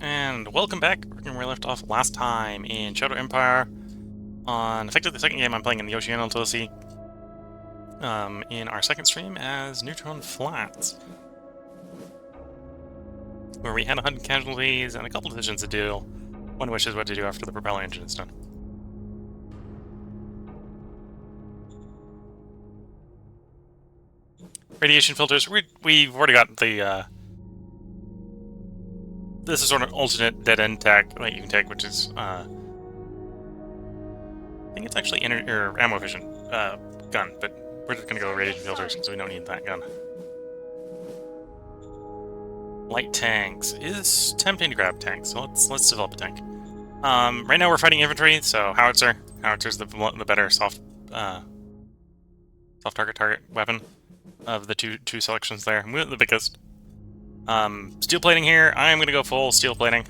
and welcome back. We're where we left off last time in Shadow Empire on effectively the second game I'm playing in the Oceania DLC. In our second stream as Neutron Flats, where we had 100 casualties and a couple decisions to do, one of which is what to do after the propeller engine is done. Radiation filters, we've already got the, this is sort of an alternate dead-end tack that you can take, which is, I think it's actually ammo efficient gun, but we're just going to go with radiation filters because we don't need that gun. Light tanks is tempting to grab tanks, so let's develop a tank. Right now we're fighting infantry, so howitzer is the better soft target weapon of the two selections there. We went the biggest. Steel plating here. I'm gonna go full steel plating.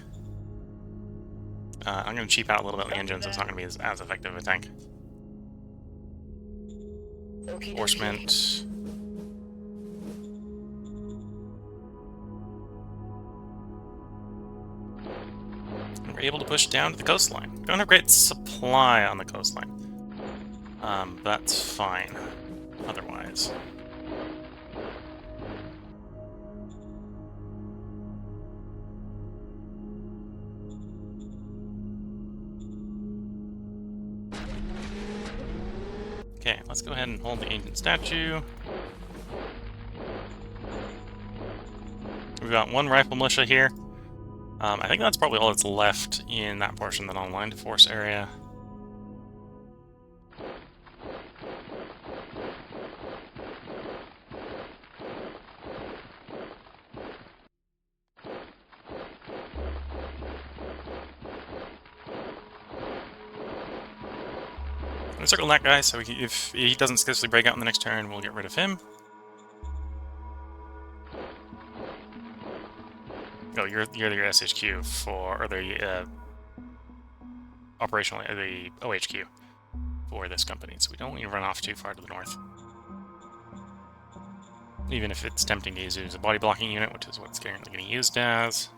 I'm gonna cheap out a little bit on the engine, so it's not gonna be as effective a tank. Enforcement. We're able to push down to the coastline. We don't have great supply on the coastline. That's fine. Otherwise. Okay, let's go ahead and hold the ancient statue. We've got one rifle militia here. I think that's probably all that's left in that portion of the non-line to force area. I'm gonna circle that guy, so if he doesn't successfully break out in the next turn, we'll get rid of him. Oh, you're the SHQ or the operational, the OHQ for this company, so we don't need to run off too far to the north. Even if it's tempting to use it as a body blocking unit, which is what's currently getting used as.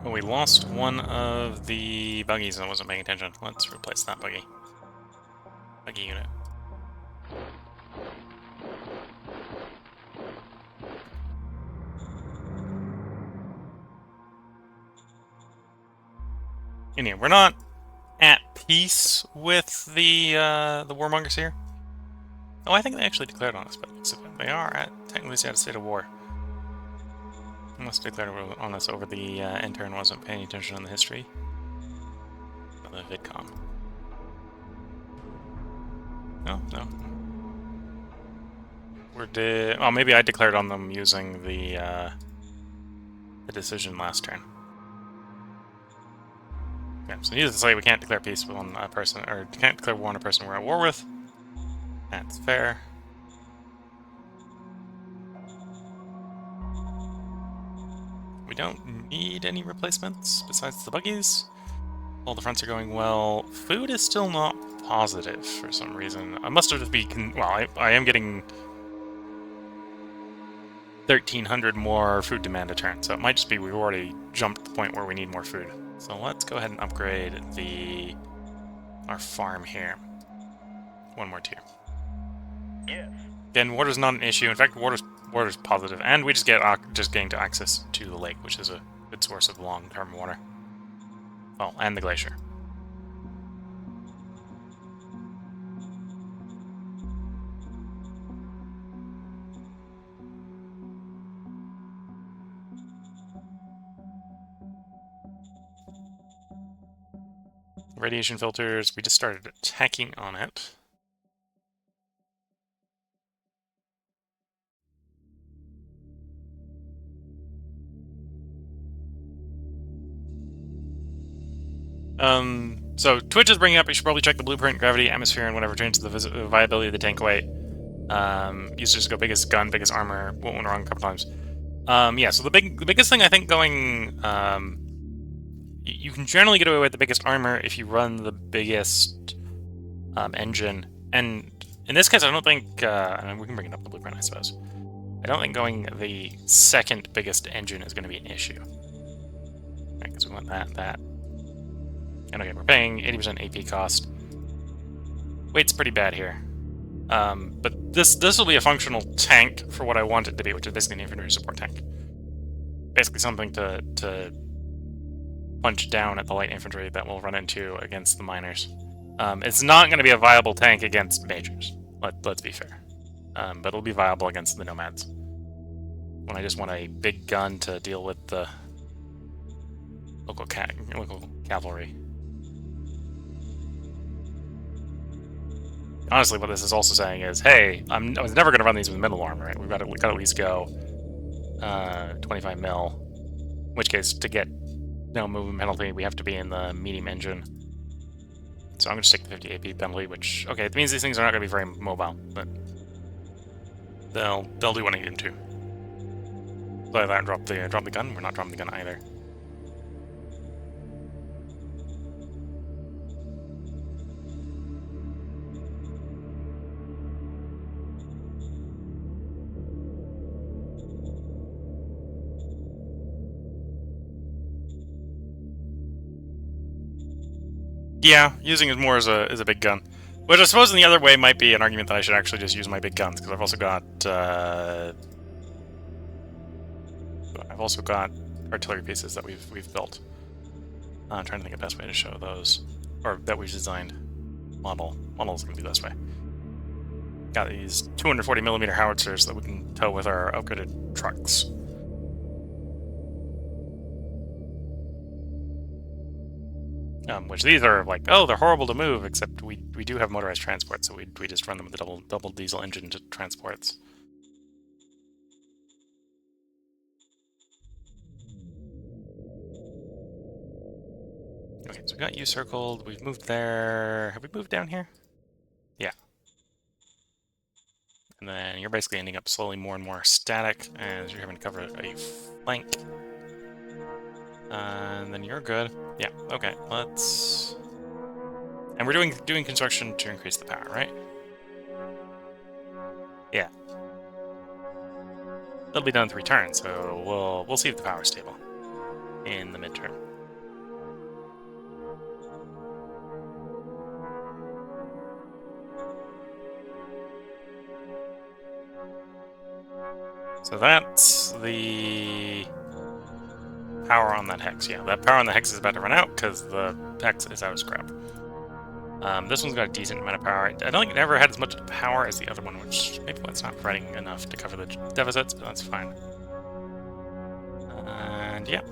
Well, we lost one of the buggies and I wasn't paying attention. Let's replace that buggy unit. Anyway, we're not at peace with the warmongers here. Oh, I think they actually declared on us, but they are technically at a state of war. Unless they declared on us over the intern wasn't paying attention on the history of the VidCom. No. Oh, maybe I declared on them using the decision last turn. Yeah, so needless to say, we can't declare peace on a person, or can't declare war on a person we're at war with. That's fair. We don't need any replacements besides the buggies. All the fronts are going well. Food is still not positive for some reason. I must have just been... Well, I am getting 1,300 more food demand a turn, so it might just be we've already jumped the point where we need more food. So let's go ahead and upgrade our farm here. One more tier. Yes. Again, water's not an issue. In fact, water's positive, and we just getting to access to the lake, which is a good source of long-term water. Oh, and the glacier. Radiation filters, we just started attacking on it. So Twitch is bringing up, you should probably check the blueprint, gravity, atmosphere, and whatever changes the viability of the tank weight. Used to just go biggest gun, biggest armor. Went wrong a couple times. Yeah, so the biggest thing I think going, you can generally get away with the biggest armor if you run the biggest engine. And in this case, I don't think, I mean, we can bring it up the blueprint, I suppose. I don't think going the second biggest engine is going to be an issue. Right, because we want that. And okay, we're paying 80% AP cost. Weight's pretty bad here. But this will be a functional tank for what I want it to be, which is basically an infantry support tank. Basically something to punch down at the light infantry that we'll run into against the miners. It's not going to be a viable tank against majors. Let's be fair. But it'll be viable against the nomads. When I just want a big gun to deal with the local cavalry. Honestly, what this is also saying is, hey, I was never going to run these with middle armor, right? We've got to at least go 25 mil. In which case, to get no movement penalty, we have to be in the medium engine. So I'm going to stick the 50 AP penalty, which, okay, it means these things are not going to be very mobile, but they'll do what I need them to. So that drop the gun. We're not dropping the gun either. Yeah, using it more as a big gun. Which I suppose in the other way might be an argument that I should actually just use my big guns, because I've also got artillery pieces that we've built. I'm trying to think of the best way to show those, or that we've designed. Model's gonna be this way. Got these 240mm howitzers that we can tow with our upgraded trucks. Which these are like, oh, they're horrible to move, except we do have motorized transport, so we just run them with the double diesel engine transports. Okay, so we got you circled, we've moved there. Have we moved down here? Yeah. And then you're basically ending up slowly more and more static as you're having to cover a flank. And then you're good. Yeah, okay, let's... And we're doing construction to increase the power, right? Yeah. It'll be done in 3 turns, so we'll see if the power's stable in the midterm. So that's the power on that hex. Yeah, that power on the hex is about to run out because the hex is out of scrap. This one's got a decent amount of power. I don't think it ever had as much power as the other one, which maybe it's not providing enough to cover the deficits, but that's fine. And yeah,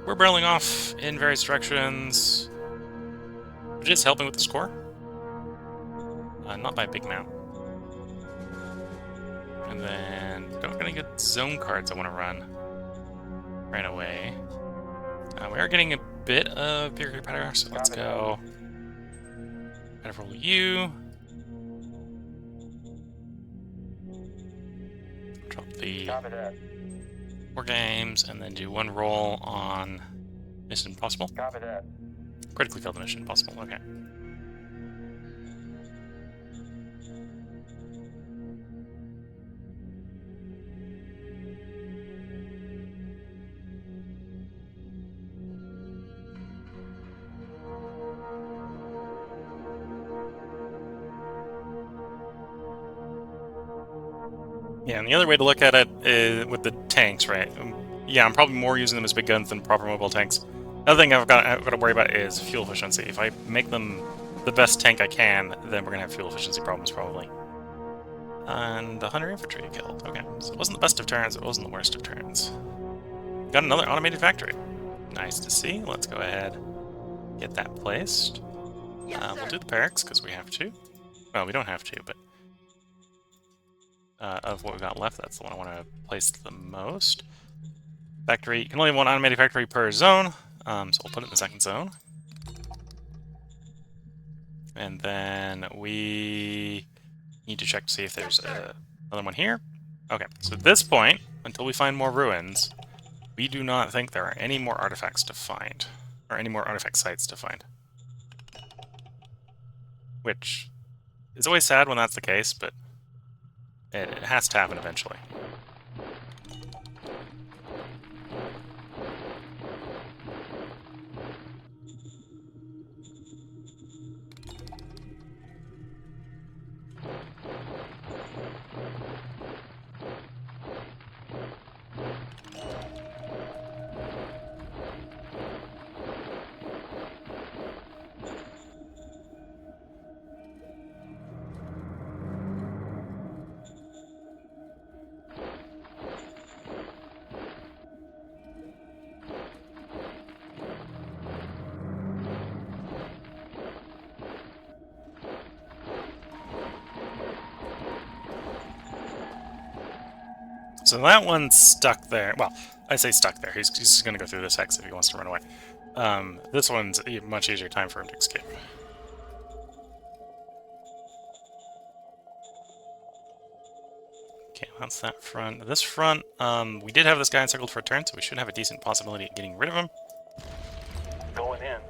we're barreling off in various directions, which is helping with the score. Not by a big amount. And then don't get any good zone cards I want to run right away. We are getting a bit of bureaucracy power, so let's go. Gotta roll you. Drop the war games, and then do 1 roll on Mission Impossible. Critically failed Mission Impossible, okay. Yeah, and the other way to look at it is with the tanks, right? Yeah, I'm probably more using them as big guns than proper mobile tanks. Another thing I've got to worry about is fuel efficiency. If I make them the best tank I can, then we're going to have fuel efficiency problems, probably. And 100 infantry killed. Okay, so it wasn't the best of turns, it wasn't the worst of turns. Got another automated factory. Nice to see. Let's go ahead get that placed. We'll do the barracks, because we have to. Well, we don't have to, but... of what we've got left, that's the one I want to place the most. Factory, you can only have 1 automated factory per zone, so we'll put it in the second zone. And then we need to check to see if there's another one here. Okay, so at this point, until we find more ruins, we do not think there are any more artifacts to find. Or any more artifact sites to find. Which is always sad when that's the case, but it has to happen eventually. So that one's stuck there. Well, I say stuck there. He's just going to go through this hex if he wants to run away. This one's a much easier time for him to escape. Okay, that's that front. This front, we did have this guy encircled for a turn, so we should have a decent possibility of getting rid of him. Going in.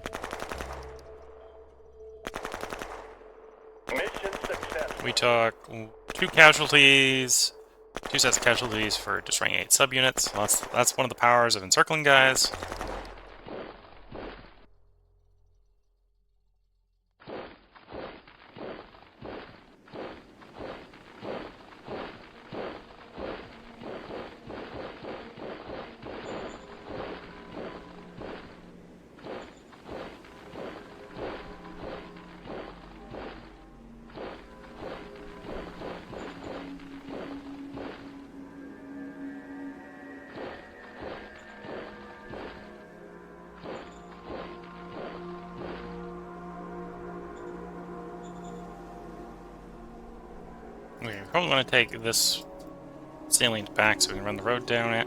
Mission success. We took 2 casualties. 2 sets of casualties for destroying 8 subunits. That's one of the powers of encircling guys. We're probably going to take this salient back so we can run the road down it.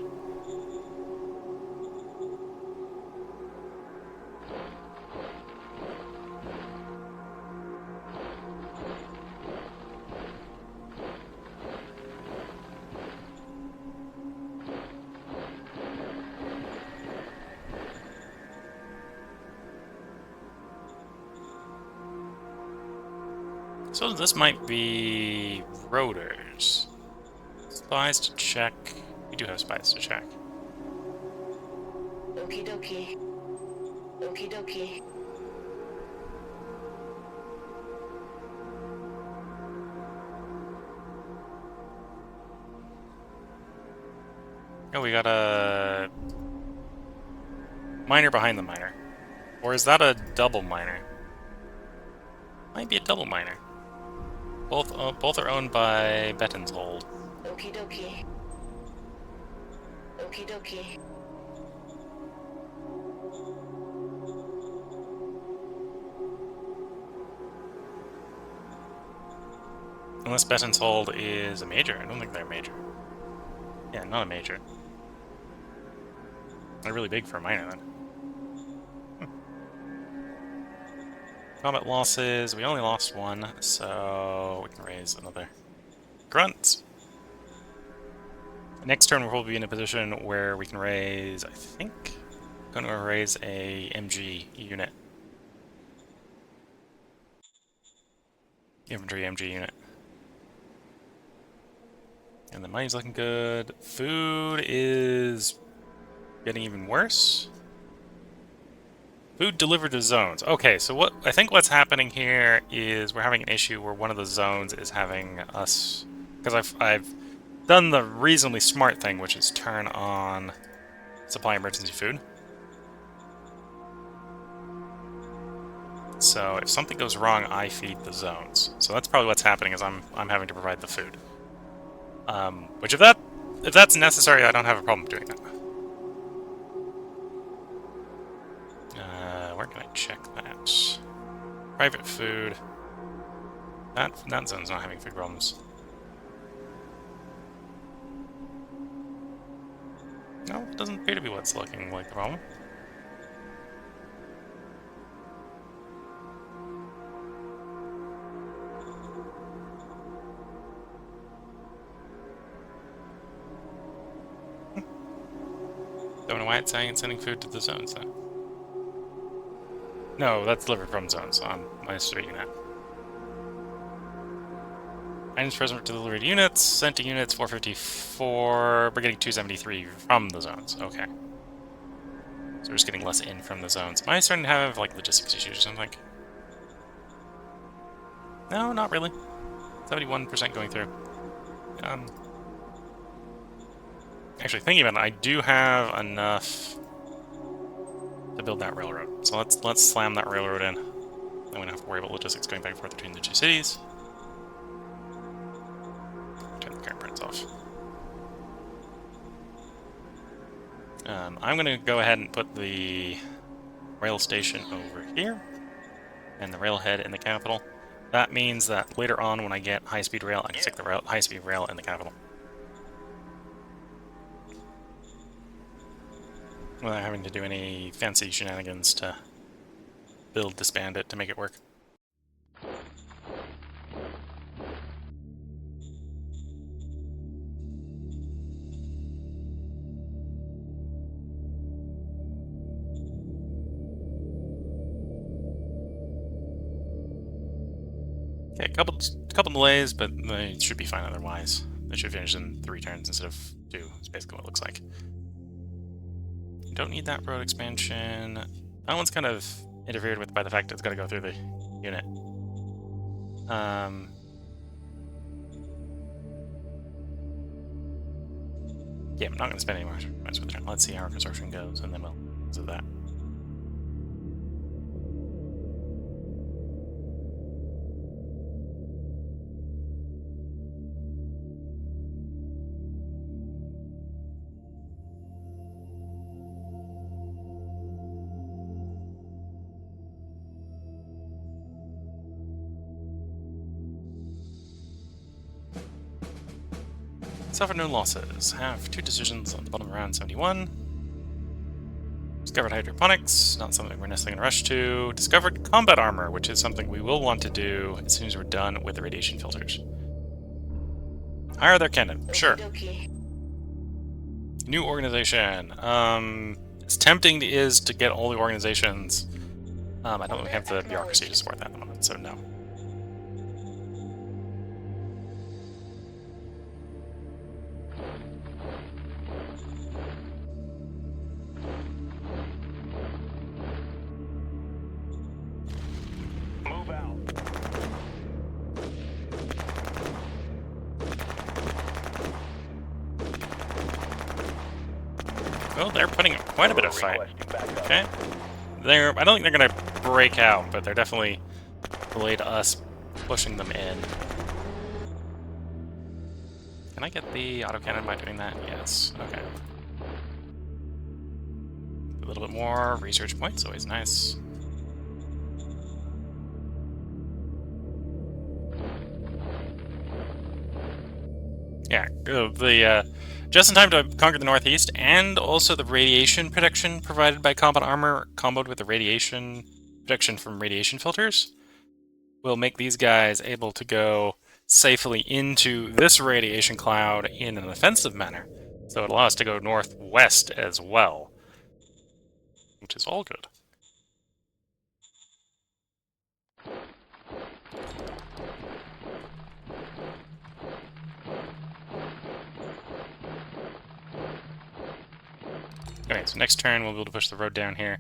So this might be rotors. Spies to check. We do have spies to check. Okie dokie. Okie dokie. Oh, we got a miner behind the miner. Or is that a double miner? Might be a double miner. Both are owned by Betton's Hold. Okie dokie. Okie dokie. Unless Betton's Hold is a major. I don't think they're a major. Yeah, not a major. They're really big for a miner, then. Combat losses. We only lost 1, so we can raise another grunt. Next turn we'll probably be in a position where we can raise, I think, going to raise a MG unit. Infantry MG unit. And the money's looking good. Food is getting even worse. Food delivered to zones. Okay, so I think what's happening here is we're having an issue where one of the zones is having us, because I've done the reasonably smart thing, which is turn on supply emergency food. So if something goes wrong, I feed the zones. So that's probably what's happening, is I'm having to provide the food. Which if that's necessary, I don't have a problem doing that. Where can I check that? Private food. That zone's not having food problems. No, it doesn't appear to be what's looking like the problem. Don't know why it's saying it's sending food to the zones, though. No, that's delivered from zones, so I'm misreading that. Items present to delivered units, sent to units 454. We're getting 273 from the zones. Okay. So we're just getting less in from the zones. Am I starting to have, like, logistics issues or something? No, not really. 71% going through. Actually, thinking about it, I do have enough to build that railroad. So let's slam that railroad in. Then we don't have to worry about logistics going back and forth between the two cities. Turn the current prints off. I'm going to go ahead and put the rail station over here and the railhead in the capital. That means that later on when I get high-speed rail, I can stick the high-speed rail in the capital. Without having to do any fancy shenanigans to disband it to make it work. Okay, a couple delays, but they should be fine otherwise. They should finish in 3 turns instead of 2. That's basically what it looks like. Don't need that road expansion. That one's kind of interfered with by the fact that it's got to go through the unit. Yeah, I'm not going to spend any more time with it. Let's see how our construction goes, and then we'll do that. Suffered no losses. Have 2 decisions on the bottom of round 71. Discovered hydroponics, not something we're necessarily in a rush to. Discovered combat armor, which is something we will want to do as soon as we're done with the radiation filters. Hire their cannon, sure. New organization. As tempting it is to get all the organizations, I don't really have the bureaucracy to support that at the moment, so no. Well, they're putting up quite a bit of fight. Okay. I don't think they're going to break out, but they're definitely delayed us pushing them in. Can I get the autocannon by doing that? Yes. Okay. A little bit more research points, always nice. Yeah, just in time to conquer the northeast, and also the radiation protection provided by combat armor, comboed with the radiation protection from radiation filters, will make these guys able to go safely into this radiation cloud in an offensive manner. So it allows us to go northwest as well, which is all good. Okay, so next turn we'll be able to push the road down here.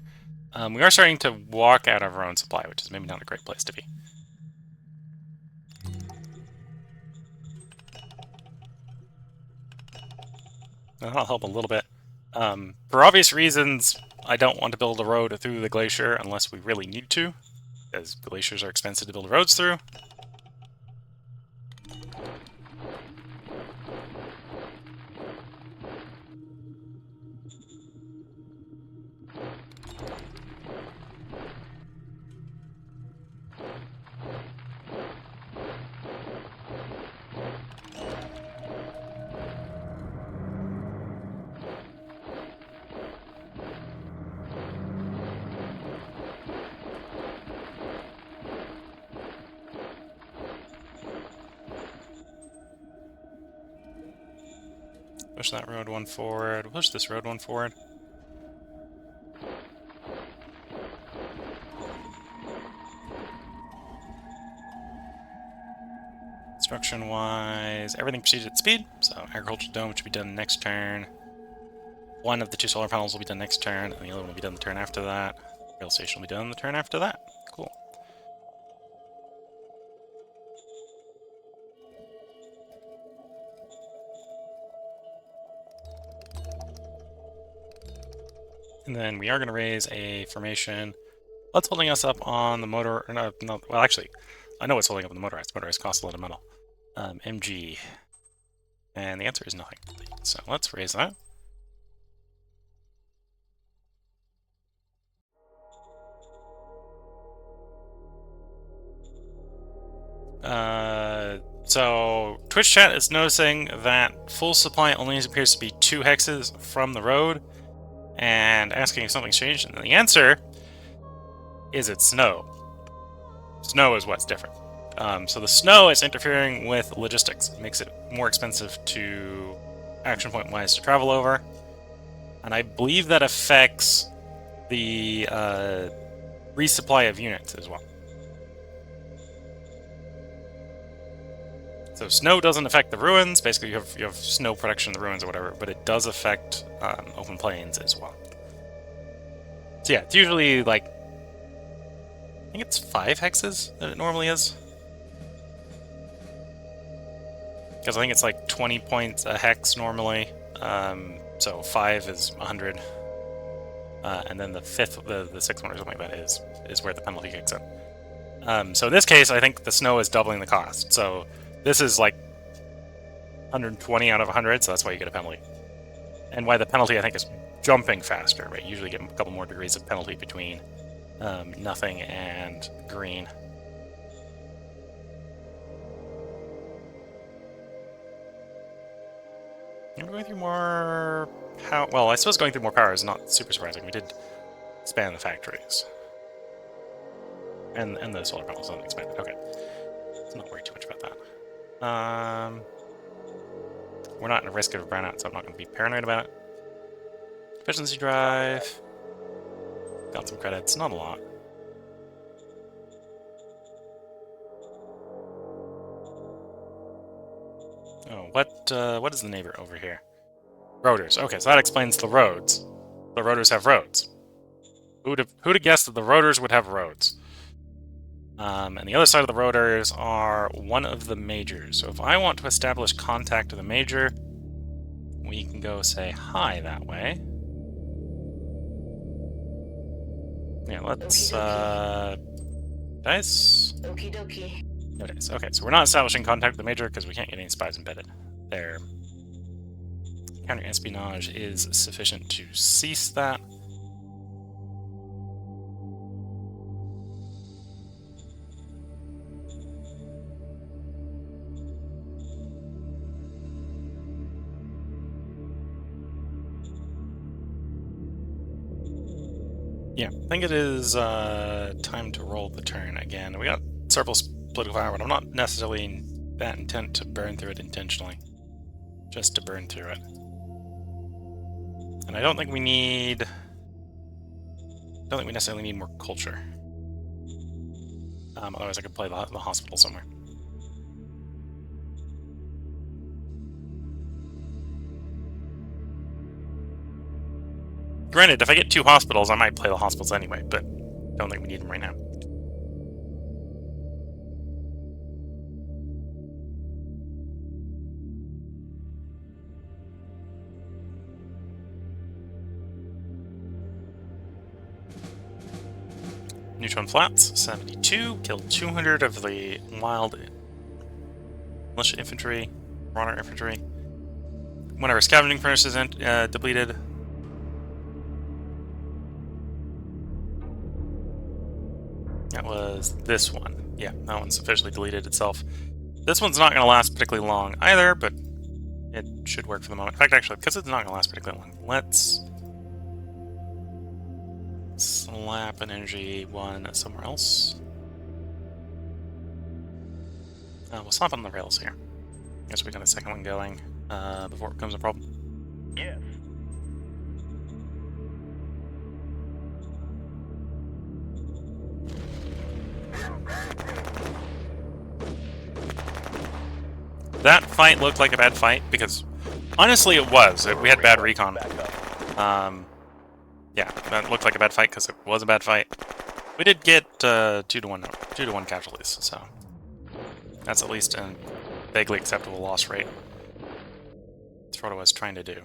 We are starting to walk out of our own supply, which is maybe not a great place to be. That'll help a little bit. For obvious reasons, I don't want to build a road through the glacier unless we really need to, because glaciers are expensive to build roads through. Push that road one forward. Push this road one forward. Construction-wise, everything proceeds at speed. So agricultural dome should be done next turn. One of the 2 solar panels will be done next turn, and the other one will be done the turn after that. Rail station will be done the turn after that. Cool. And then we are going to raise a formation. What's holding us up on the motor? Or no, well, actually, I know what's holding up on the motorized. Motorized costs a lot of metal. MG. And the answer is nothing. So let's raise that. So Twitch chat is noticing that full supply only appears to be 2 hexes from the road, and asking if something's changed. And the answer is it's snow. Snow is what's different. So the snow is interfering with logistics. It makes it more expensive to action point wise to travel over, and I believe that affects the resupply of units as well. So snow doesn't affect the ruins. Basically, you have snow protection in the ruins or whatever, but it does affect open plains as well. So yeah, it's usually like, I think it's 5 hexes that it normally is. Because I think it's like 20 points a hex normally. So 5 is 100. And then the 6th one or something like that is where the penalty kicks in. So in this case, I think the snow is doubling the cost. So this is like 120 out of 100, so that's why you get a penalty. And why the penalty, I think, is jumping faster, right? You usually get a couple more degrees of penalty between nothing and green. I'm going through more power. Well, I suppose going through more power is not super surprising. We did expand the factories. And the solar panels don't expand it. Okay. Let's not worry too much about that. We're not in a risk of a brownout, so I'm not going to be paranoid about it. Efficiency drive. Got some credits, not a lot. Oh, what is the neighbor over here? Rotors. Okay, so that explains the roads. The rotors have roads. Who'd have guessed that the rotors would have roads? And the other side of the rotors are one of the majors. So if I want to establish contact with a major, we can go say hi that way. Yeah, let's, dice? Okie dokie. No dice. Okay, so we're not establishing contact with the major because we can't get any spies embedded. Their counter-espionage is sufficient to cease that. Yeah, I think it is time to roll the turn again. We got surplus political power, but I'm not necessarily that intent to burn through it intentionally. Just to burn through it. And I don't think we need... I don't think we necessarily need more culture. Otherwise I could play the hospital somewhere. Granted, if I get 2 hospitals, I might play the hospitals anyway, but don't think we need them right now. Neutron Flats, 72. Killed 200 of the wild militia infantry, runner infantry. One of our scavenging furnaces depleted. That was this one. Yeah, that one's officially deleted itself. This one's not going to last particularly long either, but it should work for the moment. In fact, actually, because it's not going to last particularly long, let's slap an energy one somewhere else. We'll slap on the rails here. Guess we got a second one going before it becomes a problem. Yes. that fight looked like a bad fight, because honestly it was. We had bad recon. Yeah, that looked like a bad fight because it was a bad fight. We did get 2-to-1 casualties, so that's at least a vaguely acceptable loss rate. That's what I was trying to do.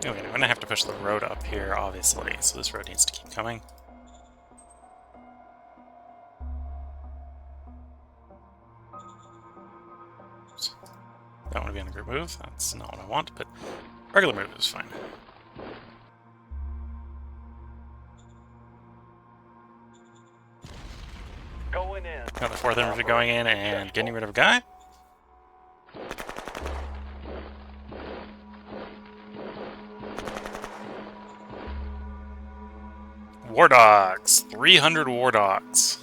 Okay, I'm gonna have to push the road up here, obviously, so this road needs to keep coming. Oops. Don't want to be on a group move, that's not what I want, but regular move is fine. Going in. Got the 4th infantry going in and getting rid of a guy. War dogs! 300 war dogs.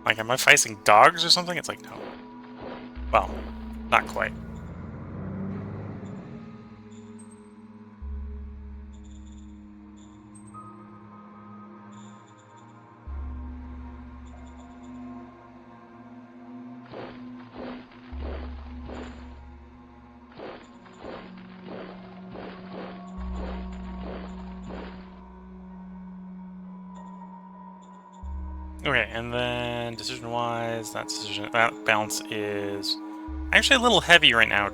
Like, am I facing dogs or something? It's like, no. Well, not quite. Okay, and then decision-wise, that balance is actually a little heavy right now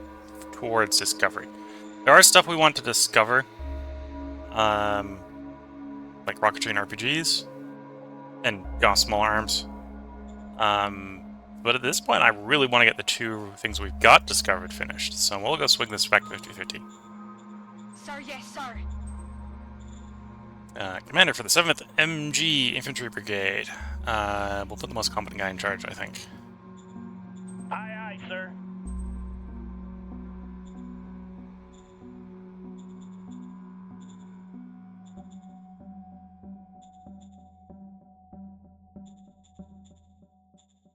towards discovery. There are stuff we want to discover, like rocketry and RPGs, and small arms. But at this point, I really want to get the 2 things we've got discovered finished, so we'll go swing this back 50-50. Sir, yes, sir. Commander for the 7th MG Infantry Brigade. We'll put the most competent guy in charge, I think. Aye, aye, sir.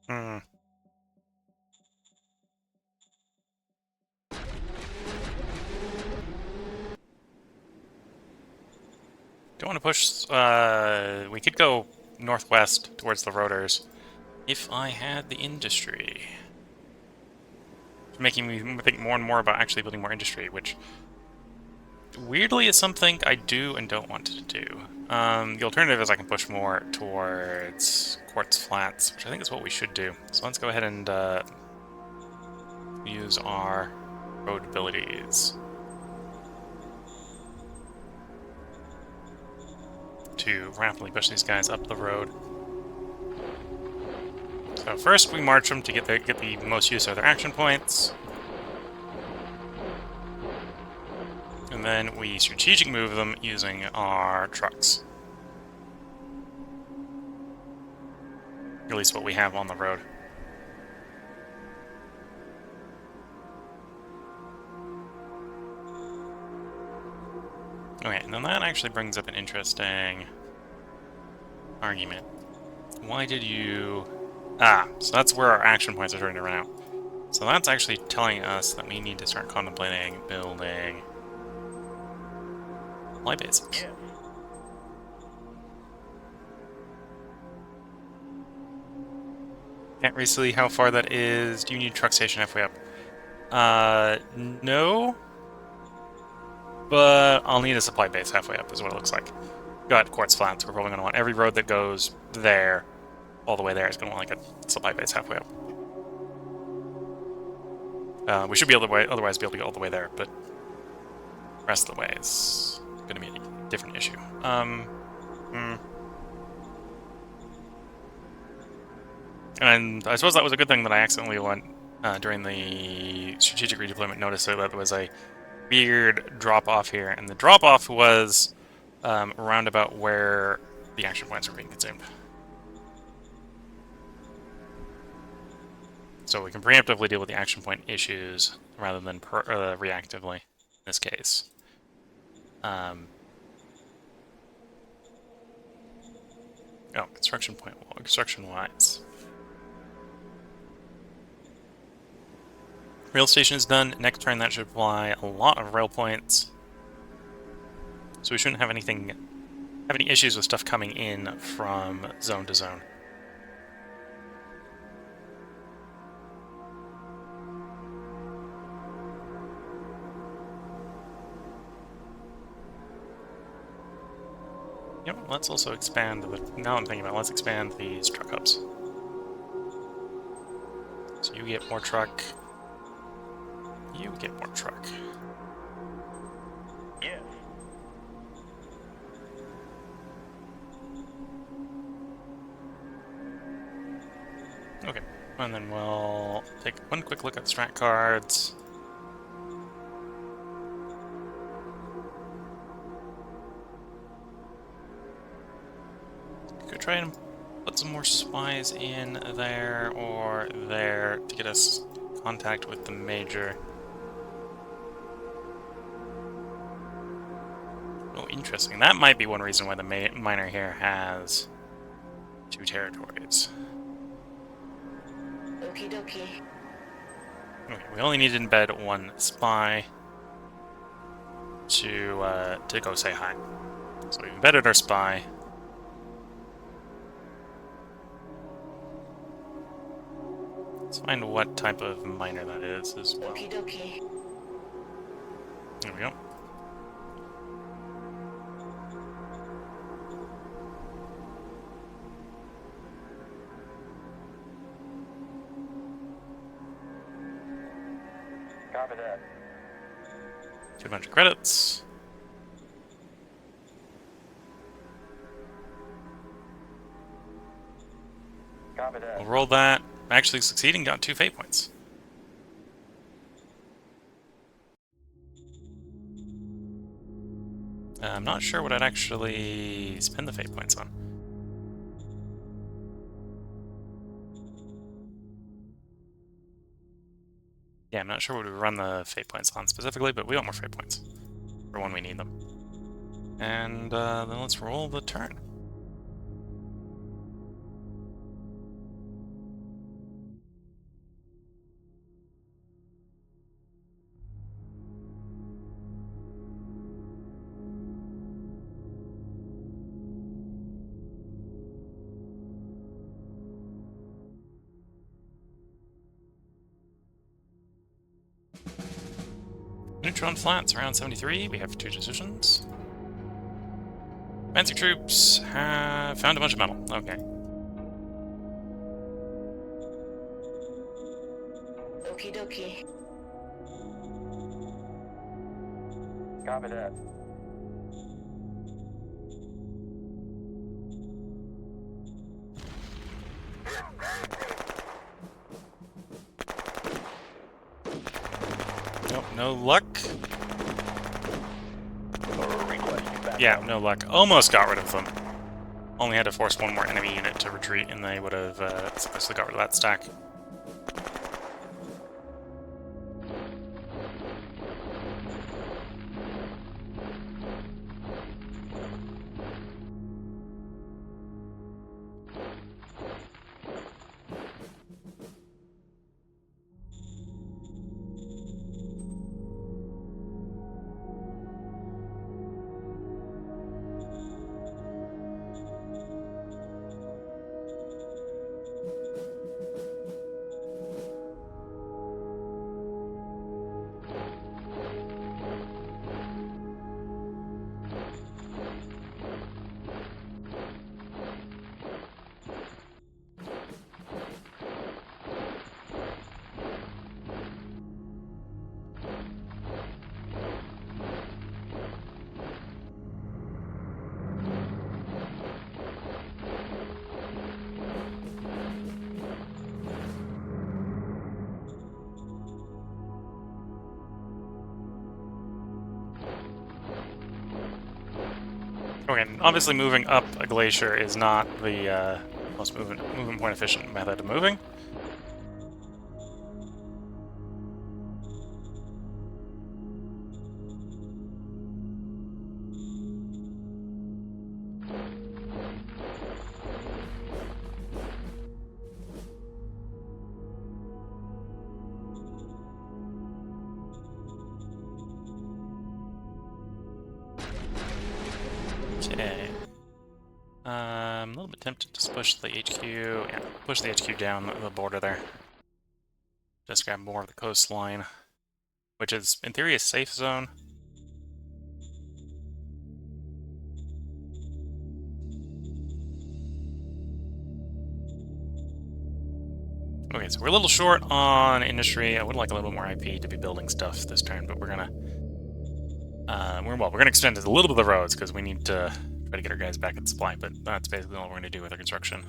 Hmm. Don't want to push, we could go northwest towards the rotors if I had the industry. It's making me think more and more about actually building more industry, which weirdly is something I do and don't want to do. The alternative is I can push more towards quartz flats, which I think is what we should do. So let's go ahead and use our road abilities to rapidly push these guys up the road. So first we march them to get the most use of their action points. And then we strategic move them using our trucks. Or at least what we have on the road. Okay, and then that actually brings up an interesting argument. Why did you... so that's where our action points are starting to run out. So that's actually telling us that we need to start contemplating building supply bases. Yes. Can't really see how far that is. Do you need a truck station halfway up? No. But I'll need a supply base halfway up, is what it looks like. Got quartz flats. We're probably going to want every road that goes there, all the way there, is going to want like a supply base halfway up. We should be able to otherwise be able to go all the way there, but the rest of the way is going to be a different issue. And I suppose that was a good thing that I accidentally went during the strategic redeployment notice, so that there was a weird drop-off here, and the drop-off was around about where the action points were being consumed. So we can preemptively deal with the action point issues rather than reactively in this case. Oh, construction point, construction-wise. Rail station is done. Next turn, that should apply a lot of rail points. So we shouldn't have any issues with stuff coming in from zone to zone. You know, let's also expand now I'm thinking about let's expand these truck hubs. So you get more truck. You get more truck. Yes. Okay, and then we'll take one quick look at the strat cards. Could try and put some more spies in there or there to get us contact with the major. Oh, interesting. That might be one reason why the minor here has 2 territories. Okie dokie. Okay, we only need to embed 1 spy to go say hi. So we've embedded our spy. Let's find what type of miner that is as well. Okie dokie. There we go. Copy that. Get a bunch of credits. Copy that. We'll roll that. Actually succeeding, got 2 fate points. I'm not sure what I'd actually spend the fate points on. Yeah, I'm not sure what we run the fate points on specifically, but we want more fate points for when we need them. And then let's roll the turn. Neutron flats around 73. We have 2 decisions. Fancy troops have found a bunch of metal. Okay. Okie dokie. Copy that. Nope, no luck. Yeah, no luck. Almost got rid of them. Only had to force 1 more enemy unit to retreat, and they would have successfully got rid of that stack. Okay, obviously moving up a glacier is not the most movement point efficient method of moving. Okay. I'm a little bit tempted to push the HQ. Yeah, push the HQ down the border there. Just grab more of the coastline, which is, in theory, a safe zone. Okay, so we're a little short on industry. I would like a little more IP to be building stuff this turn, but we're gonna we're gonna extend a little bit of the roads because we need to try to get our guys back at supply. But that's basically all we're gonna do with our construction.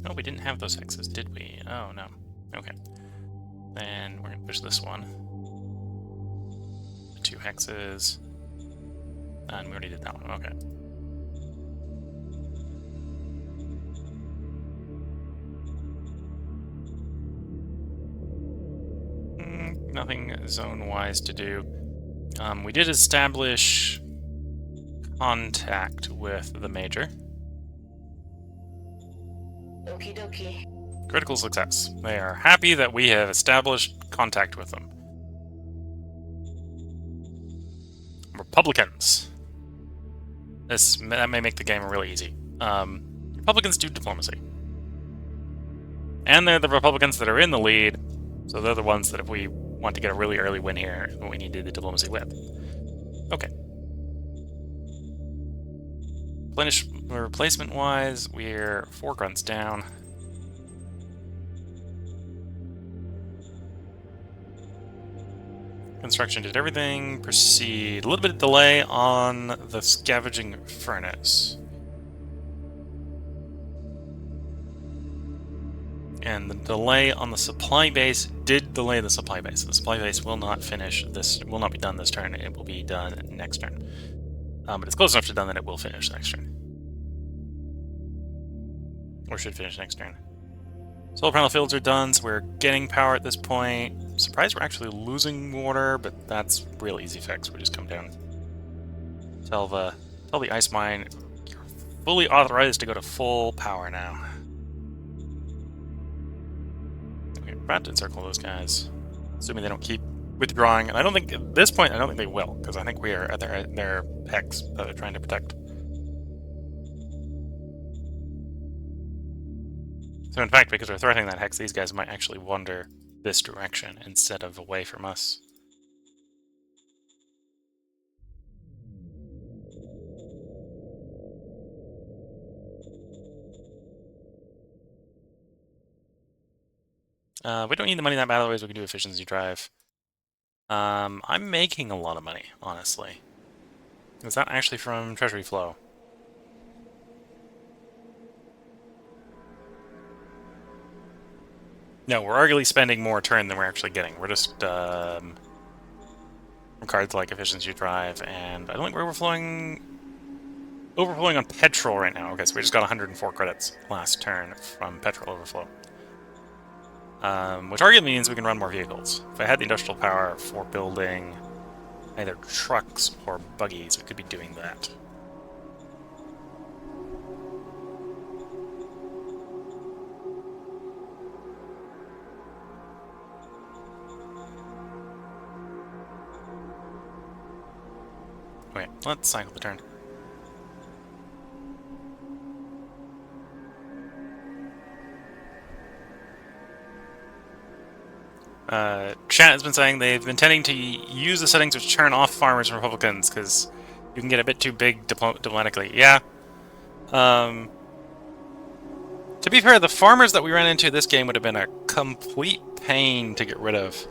Oh, we didn't have those hexes, did we? Oh no. Okay. Then we're gonna push this one. 2 hexes, and we already did that one. Okay. Nothing zone-wise to do. We did establish contact with the Major. Okie dokie. Critical success. They are happy that we have established contact with them. Republicans. That may make the game really easy. Republicans do diplomacy. And they're the Republicans that are in the lead, so they're the ones that if we want to get a really early win here, we need to do the diplomacy with. Okay. Replacement-wise, we're 4 grunts down. Construction did everything. Proceed. A little bit of delay on the scavenging furnace. And the delay on the supply base did delay the supply base. The supply base will not finish this, will not be done this turn. It will be done next turn. But it's close enough to done that it will finish next turn. Or should finish next turn. Solar panel fields are done, so we're getting power at this point. Surprised we're actually losing water, but that's real easy fix. We just come down. Tell the ice mine you're fully authorized to go to full power now. Okay, we're about to encircle those guys, assuming they don't keep withdrawing. And I don't think at this point, I don't think they will, because I think we are at their hex that they're trying to protect. So in fact, because we're threatening that hex, these guys might actually wander this direction instead of away from us. We don't need the money that bad, otherwise we can do efficiency drive. I'm making a lot of money, honestly. Is that actually from treasury flow? No, we're arguably spending more turn than we're actually getting. We're just, from cards like efficiency drive, and I don't think we're overflowing on petrol right now. Okay, so we just got 104 credits last turn from petrol overflow. Which arguably means we can run more vehicles. If I had the industrial power for building either trucks or buggies, we could be doing that. Okay, let's cycle the turn. Chat has been saying they've been tending to use the settings which turn off farmers and Republicans because you can get a bit too big diplomatically. Yeah. To be fair, the farmers that we ran into this game would have been a complete pain to get rid of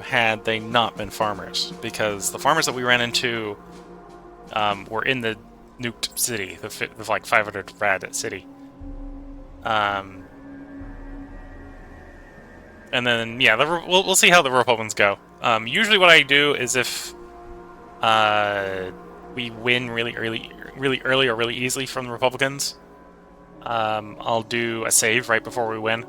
had they not been farmers, because the farmers that we ran into were in the nuked city, the like 500 rad city. And then, yeah, we'll see how the Republicans go. Usually what I do is if we win really early or really easily from the Republicans, I'll do a save right before we win,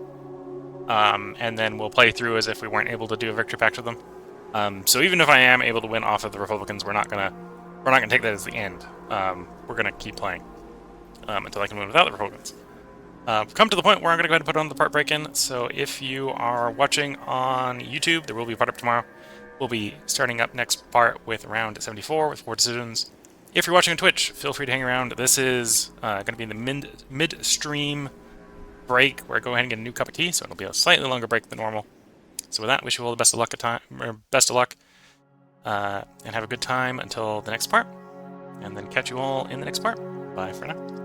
and then we'll play through as if we weren't able to do a victory pact with them. So even if I am able to win off of the Republicans, we're not gonna take that as the end. We're gonna keep playing until I can win without the Republicans. Come to the point where I'm gonna go ahead and put on the part break-in. So if you are watching on YouTube, there will be a part up tomorrow. We'll be starting up next part with round 74 with 4 decisions. If you're watching on Twitch, feel free to hang around. This is going to be the mid-stream break where I go ahead and get a new cup of tea, so it'll be a slightly longer break than normal. So with that, wish you all the best of luck and have a good time until the next part, and then catch you all in the next part. Bye for now.